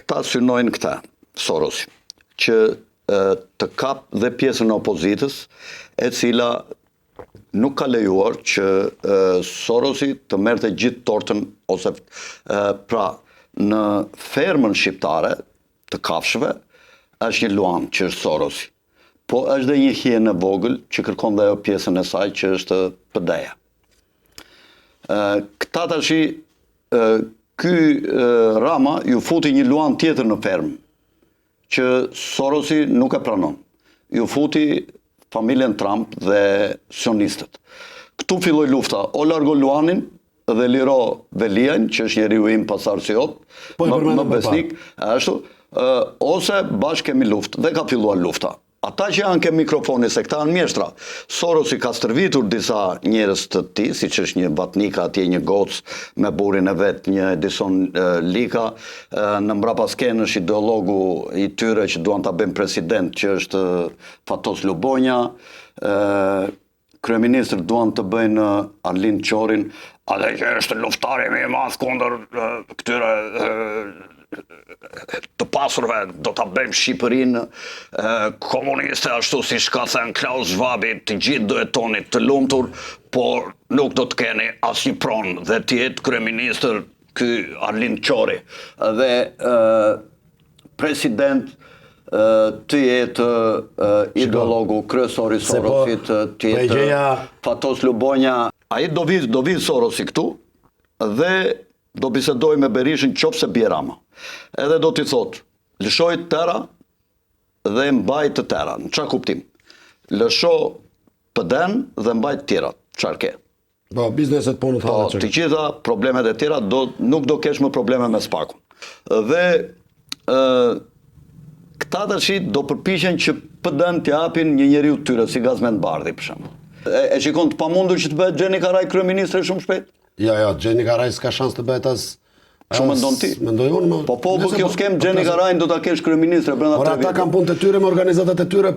këta synojnë këta, Sorosi, që të kap dhe pjesën e opozitës, e cila nuk ka lejuar që Sorosi të merrte gjithë tortën, ose pra në fermën shqiptare të kafshëve, është një luan që është Sorosi. Po është dhe një hienë e vogël që kërkon dhe ajo pjesën e saj që është PD-ja. Këta tashi, ky Rama ju futi një luan tjetër në fermë, që Sorosi nuk e pranon. Ju futi familjen Trump dhe sionistët. Këtu filloi lufta, o largo luanin dhe liro Veliajn, që është njeriu im pasardhësiot, më besnik, ashtu, ose bashkë kemi luftë, dhe ka filluar lufta. Ata që janë ke mikrofoni, se këta janë mjeshtra. Sorosi ka stërvitur disa njerëz të tij, siç është një Batnika atje, një Goc me burrin e vet, një Edison Lika, në mbrapa skenësh ideologu i tyre që duan ta bëjnë president, që është Fatos Lubonja, kryeministër duan të bëjnë Arlind Qorin, atë që është luftari më i madh kundër këtyre të pasurve, do ta bëjmë Shqipërinë komuniste, ashtu siç ka thënë Klaus Schwabi, të gjithë do jetoni të lumtur, por nuk do të keni asnjë pronë dhe të jetë kryeministër ky Arlind Qori dhe president të jetë ideologu kryesori Sorosit, të jetë Fatos Lubonja. Ai do vi Sorosi këtu dhe do bisedoj me Berishën qofse bie Rama. Edhe do t'i thot, lëshoj tëra dhe mbaj të tëra. Në çfarë kuptim? Lësho PD-n dhe mbaj të tjera. Çfarë ke? Po, bizneset punët halë që. Të gjitha problemet e tjera nuk do kesh më probleme me spakun. Dhe këta tash do përpiqen që PD-n t'i japin një njeriu të tyre, si Gazmend Bardhi për shembull. E shikon të pamundur që të bëhet Gjeni Karaj kryeministre shumë shpejt? Ja, Gjeni Karaj s'ka shans të bëhet as. Shumë mendon ti? Mendoj unë. Po kjo skem Gjeni Karajin do ta kesh kryeministre brenda 3 vite. Ata kanë punë të tyre me organizatat e tyre,